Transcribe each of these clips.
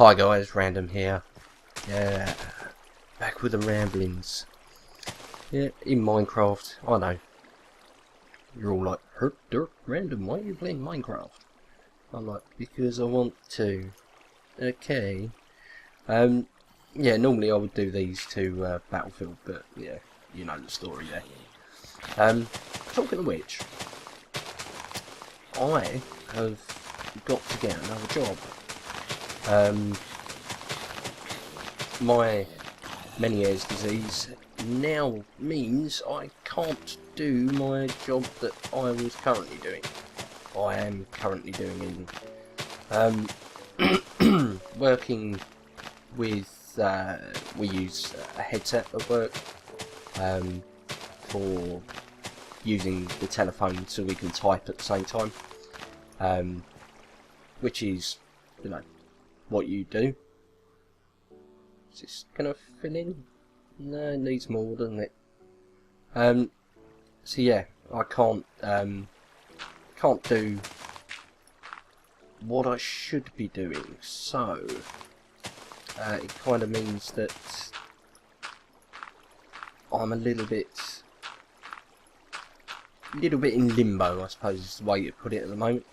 Hi guys, Random here. Yeah, back with the ramblings. Yeah, in Minecraft. I know. You're all like, Random, why are you playing Minecraft? I'm like, because I want to. Okay. Yeah, normally I would do these to Battlefield, but yeah, you know the story there. Talking of which, I have got to get another job. My Meniere's disease now means I can't do my job that I was currently doing. I am currently doing in working with, we use a headset at work for using the telephone so we can type at the same time, which is, you know, what you do. Is this gonna fill in? No, it needs more, doesn't it? So yeah, I can't do what I should be doing, so it kind of means that I'm a little bit in limbo, I suppose is the way to put it at the moment,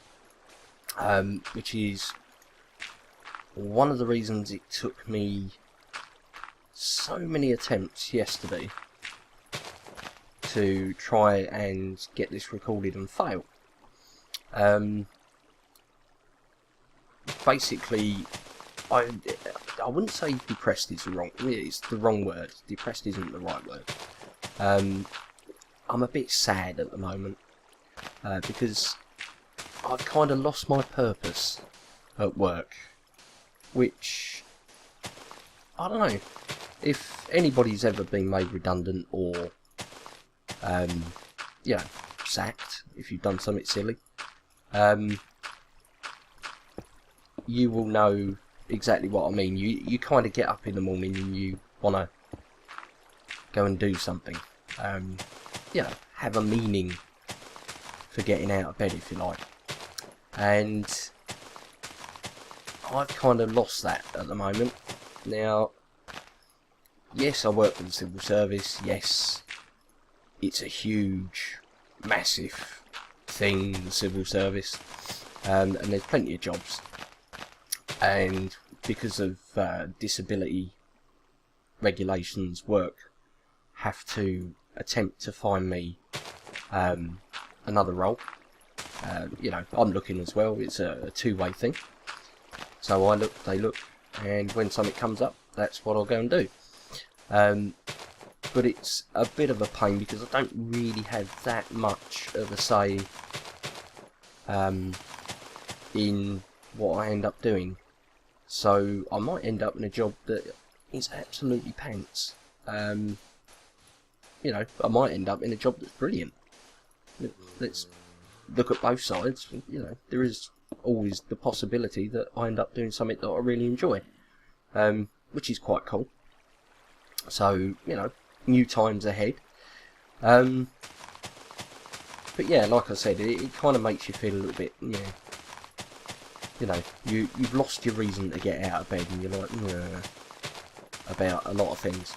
which is one of the reasons it took me so many attempts yesterday to try and get this recorded and fail. Basically, I wouldn't say depressed is wrong. It's the wrong word. Depressed isn't the right word. I'm a bit sad at the moment because I've kind of lost my purpose at work, which I don't know. If anybody's ever been made redundant or, yeah, sacked, if you've done something silly, you will know exactly what I mean. You kind of get up in the morning and you want to go and do something. You know, have a meaning for getting out of bed, if you like. And I've kind of lost that at the moment. Now, yes, I work for the civil service. Yes, it's a huge, massive thing, the civil service, and there's plenty of jobs. And because of disability regulations, work have to attempt to find me another role. You know, I'm looking as well. It's a two-way thing. So I look, they look, and when something comes up, that's what I'll go and do. But it's a bit of a pain because I don't really have that much of a say in what I end up doing. So I might end up in a job that is absolutely pants. You know, I might end up in a job that's brilliant. Let's look at both sides. You know, there is always the possibility that I end up doing something that I really enjoy, which is quite cool. So, you know, new times ahead. But yeah, like I said, it kind of makes you feel a little bit, yeah. You know, you've lost your reason to get out of bed, and you're like, about a lot of things,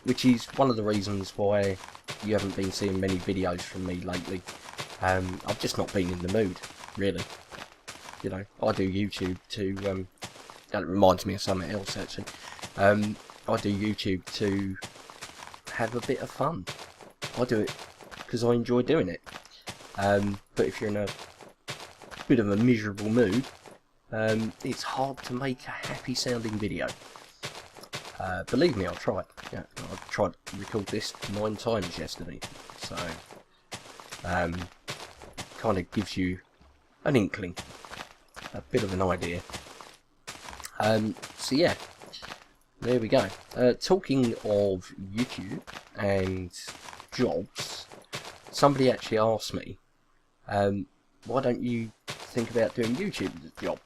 which is one of the reasons why you haven't been seeing many videos from me lately. I've just not been in the mood, really. You know, I do YouTube to, that reminds me of something else actually. I do YouTube to have a bit of fun. I do it because I enjoy doing it. But if you're in a bit of a miserable mood, it's hard to make a happy sounding video. Believe me, I've tried. Yeah, I've tried to record this 9 times yesterday. So, kind of gives you an inkling, a bit of an idea. So yeah. There we go. Talking of YouTube and jobs, somebody actually asked me, why don't you think about doing YouTube as a job?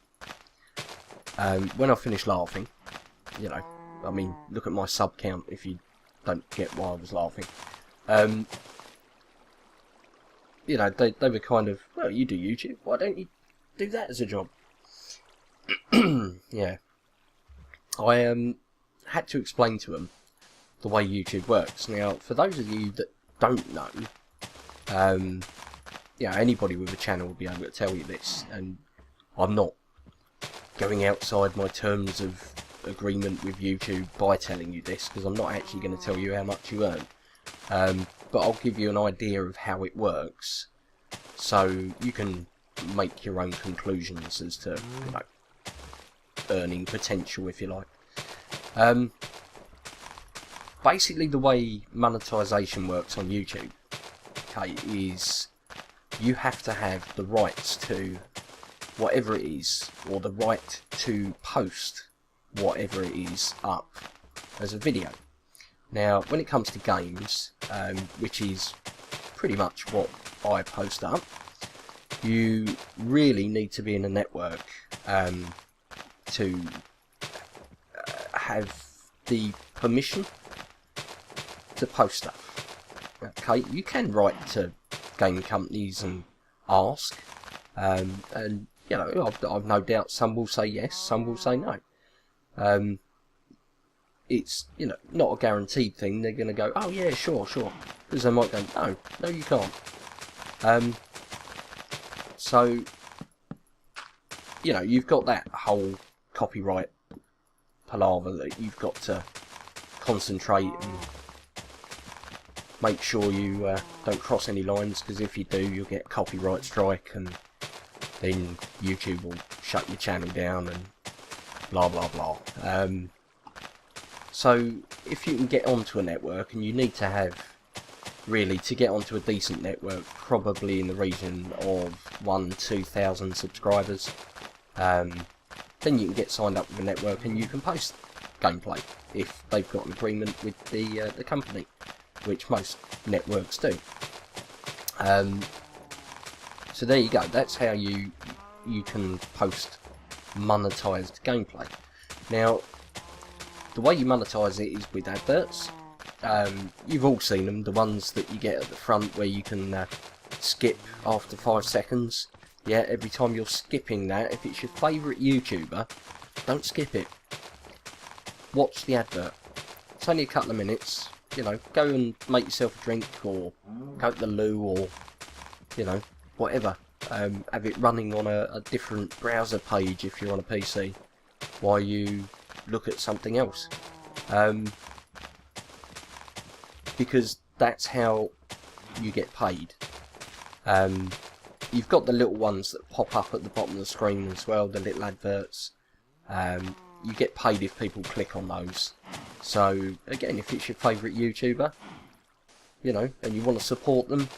When I finished laughing, you know, I mean, look at my sub count if you don't get why I was laughing. You know, they were kind of, well, you do YouTube, why don't you do that as a job? Yeah. I had to explain to them the way YouTube works. Now, for those of you that don't know, anybody with a channel will be able to tell you this, and I'm not going outside my terms of agreement with YouTube by telling you this, because I'm not actually going to tell you how much you earn. But I'll give you an idea of how it works, so you can make your own conclusions as to, earning potential, if you like. Basically, the way monetization works on YouTube, okay, is you have to have the rights to whatever it is, or the right to post whatever it is up as a video. Now, when it comes to games, which is pretty much what I post up, you really need to be in a network to have the permission to post stuff. Okay, you can write to game companies and ask, and I've no doubt some will say yes, some will say no. It's not a guaranteed thing. They're going to go, oh yeah, sure, because they might go, no, you can't. So you've got that whole copyright palaver that you've got to concentrate and make sure you don't cross any lines, because if you do, you'll get copyright strike, and then YouTube will shut your channel down and blah blah blah. So if you can get onto a network, and you need to have, really, to get onto a decent network, probably in the region of 1,000–2,000 subscribers, then you can get signed up with a network and you can post gameplay if they've got an agreement with the company, which most networks do. So there you go. That's how you can post monetized gameplay. Now, the way you monetize it is with adverts. You've all seen them, the ones that you get at the front where you can skip after 5 seconds. Yeah, every time you're skipping that, if it's your favourite YouTuber, don't skip it. Watch the advert. It's only a couple of minutes. Go and make yourself a drink, or go to the loo, or whatever. Have it running on a different browser page if you're on a PC, while you look at something else. Because that's how you get paid. You've got the little ones that pop up at the bottom of the screen as well, the little adverts. You get paid if people click on those. So again, if it's your favourite YouTuber, and you want to support them,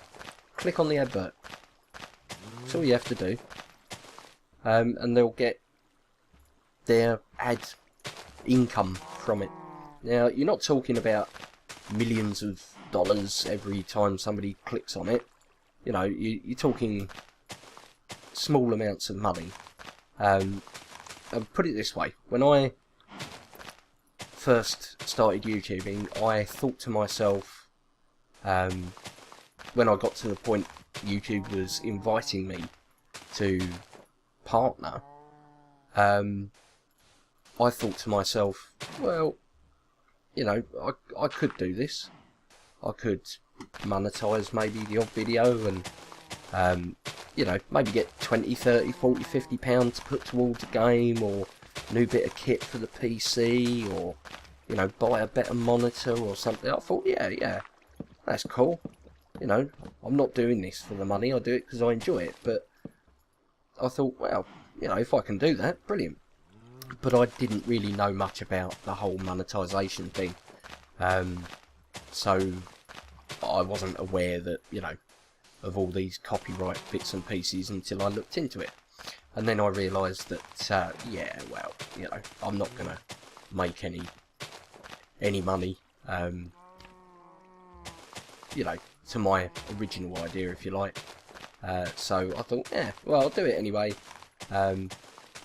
click on the advert. That's all you have to do. And they'll get their ad income from it. Now, you're not talking about millions of dollars every time somebody clicks on it. You're talking small amounts of money. And put it this way, when I first started YouTubing, I thought to myself, when I got to the point YouTube was inviting me to partner, I thought to myself, well, I could do this. I could monetize maybe the odd video and, maybe get 20, 30, 40, 50 pounds to put towards a game, or a new bit of kit for the PC, or, buy a better monitor or something. I thought, yeah, that's cool. I'm not doing this for the money. I do it because I enjoy it. But I thought, well, if I can do that, brilliant. But I didn't really know much about the whole monetization thing. So I wasn't aware that, of all these copyright bits and pieces until I looked into it. And then I realised that, I'm not going to make any money, to my original idea, if you like. So I thought, I'll do it anyway,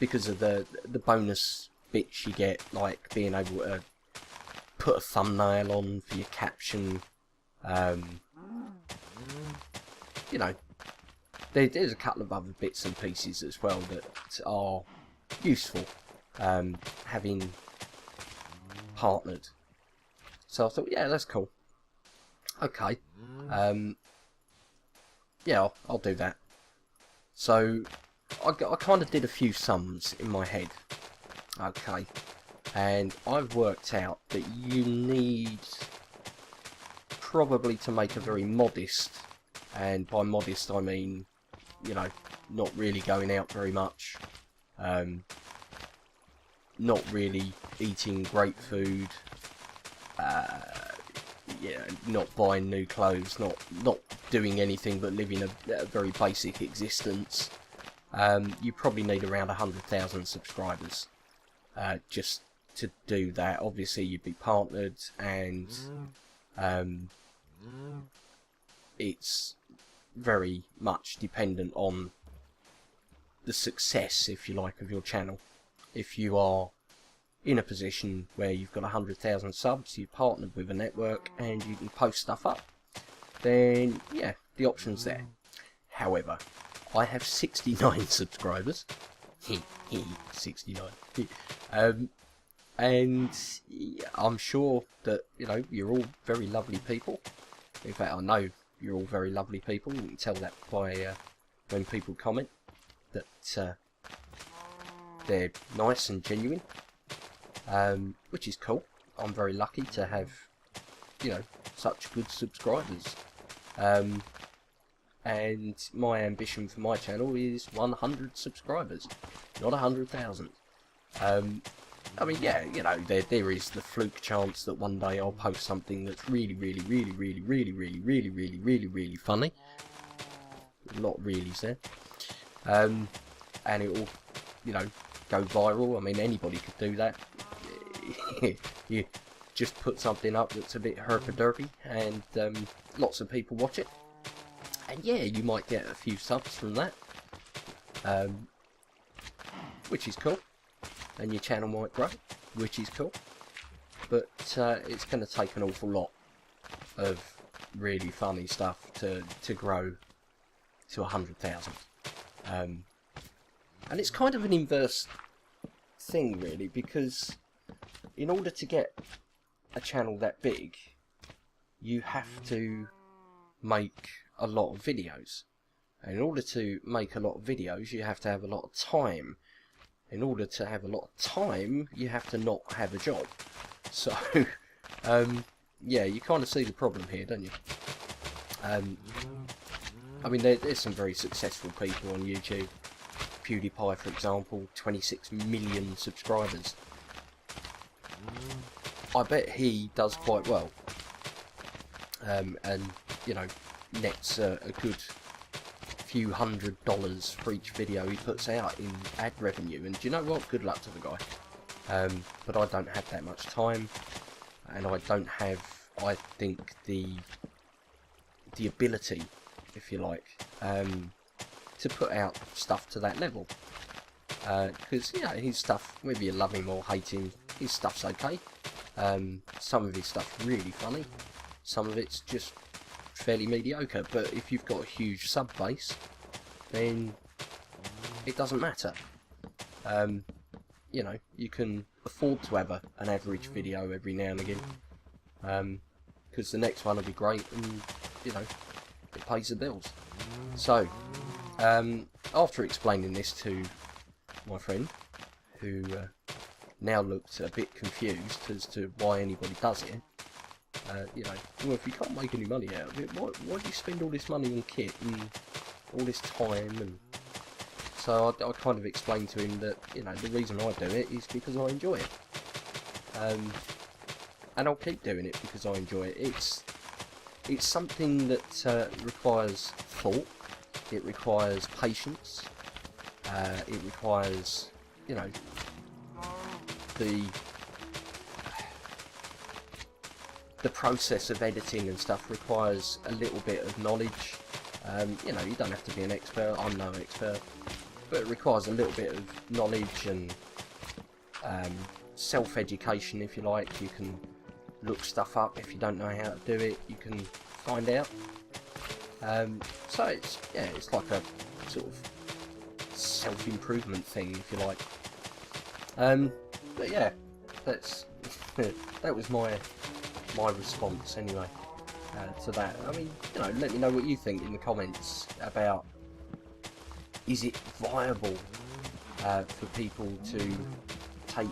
because of the bonus bits you get, like being able to put a thumbnail on for your caption. There's a couple of other bits and pieces as well that are useful. Having partnered. So I thought, yeah, that's cool. Okay. Yeah, I'll do that. So I kind of did a few sums in my head. Okay. And I've worked out that you need probably to make a very modest, and by modest I mean, you know, not really going out very much, not really eating great food, yeah, not buying new clothes, not doing anything but living a very basic existence. You probably need around 100,000 subscribers just to do that. Obviously you'd be partnered, and it's very much dependent on the success, if you like, of your channel. If you are in a position where you've got 100,000 subs, you've partnered with a network, and you can post stuff up, then yeah, the option's there. However, I have 69 subscribers. 69. And I'm sure that, you know, you're all very lovely people. In fact, I know you're all very lovely people. You can tell that by when people comment that they're nice and genuine, which is cool. I'm very lucky to have, you know, such good subscribers. And my ambition for my channel is 100 subscribers, not 100,000. I mean, yeah, you know, there is the fluke chance that one day I'll post something that's really funny. A lot of reallys there. And it will, you know, go viral. I mean, anybody could do that. You just put something up that's a bit herpa-derpy, and lots of people watch it. And yeah, you might get a few subs from that, which is cool. And your channel might grow, which is cool. But it's going to take an awful lot of really funny stuff to grow to 100,000. And it's kind of an inverse thing, really, because in order to get a channel that big, you have to make a lot of videos. And in order to make a lot of videos, you have to have a lot of time. In order to have a lot of time, you have to not have a job. So, yeah, you kind of see the problem here, don't you? I mean, there's some very successful people on YouTube. PewDiePie, for example, 26 million subscribers. I bet he does quite well. And, you know, nets a good few $100s for each video he puts out in ad revenue. And do you know what? Good luck to the guy. But I don't have that much time, and I don't have, I think, the ability, if you like, to put out stuff to that level. Because, you know, his stuff, whether you love him or hate him, his stuff's okay. Some of his stuff's really funny. Some of it's just fairly mediocre. But if you've got a huge sub base, then it doesn't matter. You know, you can afford to have an average video every now and again. Because the next one will be great, and, you know, it pays the bills. So, after explaining this to my friend, who now looked a bit confused as to why anybody does it, you know, well, if you can't make any money out of it, why do you spend all this money on kit and all this time? And so I kind of explained to him that, you know, the reason I do it is because I enjoy it. And I'll keep doing it because I enjoy it. It's something that requires thought. It requires patience. It requires, you know, the process of editing and stuff requires a little bit of knowledge. You know, you don't have to be an expert. I'm no expert, but it requires a little bit of knowledge and self-education, if you like. You can look stuff up. If you don't know how to do it, you can find out. So it's, yeah, it's like a sort of self-improvement thing, if you like. But yeah, that's that was my response anyway to that. I mean, you know, let me know what you think in the comments about, is it viable for people to take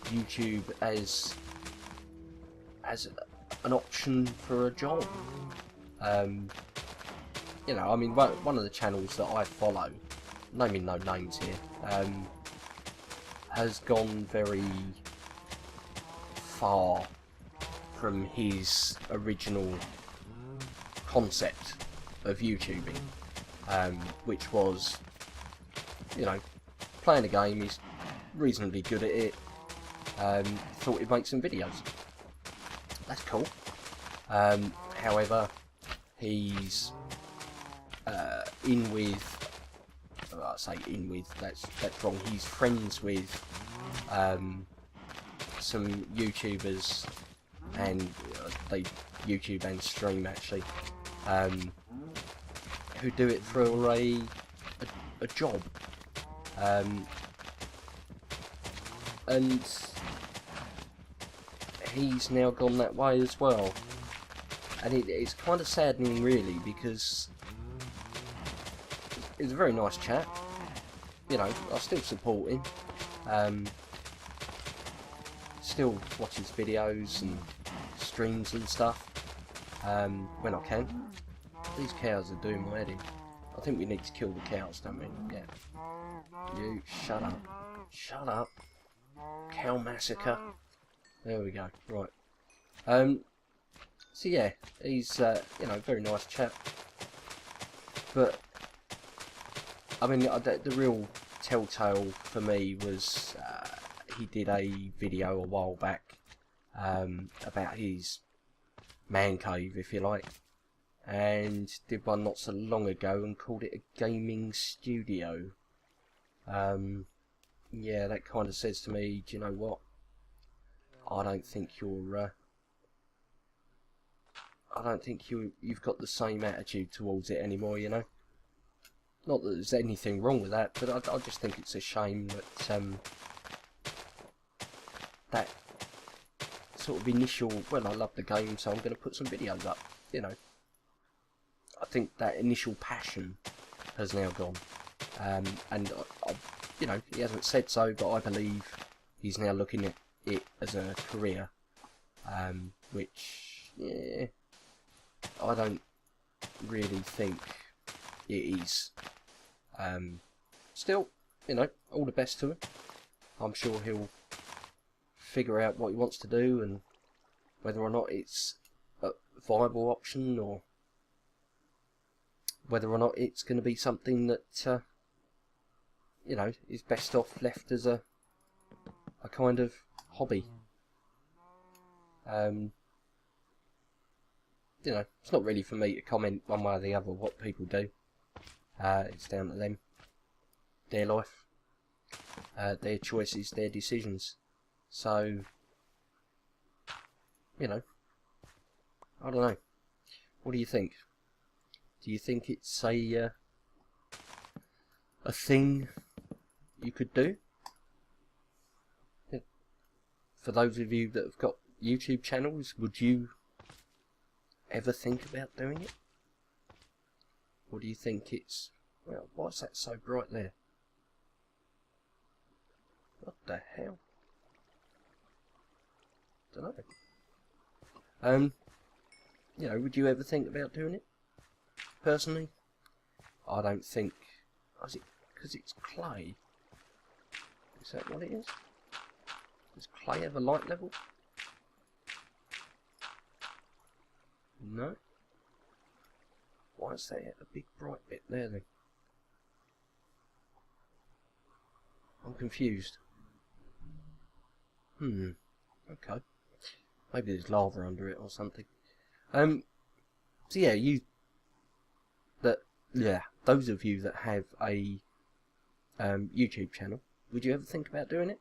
YouTube as an option for a job? You know, I mean, one of the channels that I follow, naming no names here, has gone very far from his original concept of YouTubing, which was, you know, playing a game. He's reasonably good at it. Thought he'd make some videos. That's cool. However, he's in with, I say in with, that's wrong. He's friends with some YouTubers, and they YouTube and stream actually, who do it for a job, and he's now gone that way as well, and it's kind of saddening really, because it was a very nice chat. You know, I still support him, still watch his videos and streams and stuff when I can. These cows are doing my head in. I think we need to kill the cows, don't we? Yeah. You shut up. Shut up. Cow massacre. There we go. Right. So yeah, he's you know, very nice chap. But I mean, the real telltale for me was he did a video a while back about his man cave, if you like, and did one not so long ago and called it a gaming studio. Yeah, that kind of says to me, do you know what? I don't think you're. I don't think you've got the same attitude towards it anymore. You know. Not that there's anything wrong with that, but I just think it's a shame that that sort of initial, well, I love the game, so I'm going to put some videos up. You know. I think that initial passion has now gone, and you know, he hasn't said so, but I believe he's now looking at it as a career, which, yeah, I don't really think it is. Still, you know, all the best to him. I'm sure he'll figure out what he wants to do, and whether or not it's a viable option, or whether or not it's going to be something that you know, is best off left as a kind of hobby. You know, it's not really for me to comment one way or the other what people do. It's down to them, their life, their choices, their decisions. So, you know, I don't know. What do you think? Do you think it's a thing you could do? Yeah. For those of you that have got YouTube channels, would you ever think about doing it? Or do you think it's... Well, why is that so bright there? What the hell? Don't know. You know, would you ever think about doing it? Personally, I don't think... Is it because it's clay? Is that what it is? Does clay have a light level? No. Why is there a big bright bit there then? I'm confused. Okay. Maybe there's lava under it or something. So yeah, those of you that have a YouTube channel, would you ever think about doing it?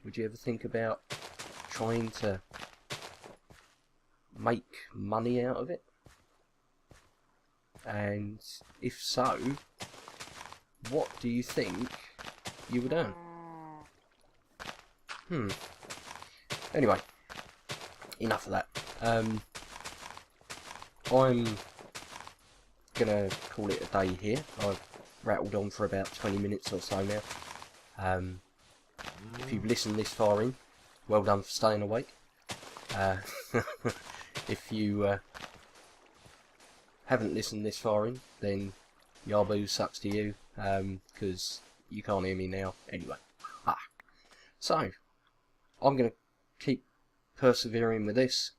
Would you ever think about trying to make money out of it? And if so, what do you think you would earn? Anyway, enough of that. I'm gonna call it a day here. I've rattled on for about 20 minutes or so now. If you've listened this far in, well done for staying awake. If you haven't listened this far in, then Yaboo, sucks to you, because you can't hear me now. Anyway, so I'm going to keep persevering with this,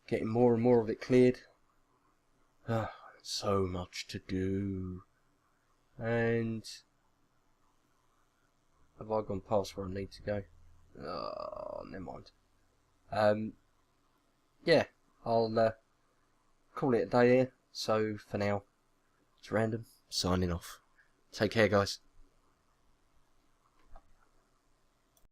getting more and more of it cleared. So much to do. And have I gone past where I need to go? Oh, never mind. Yeah, I'll call it a day here. So for now, it's Random signing off. Take care, guys.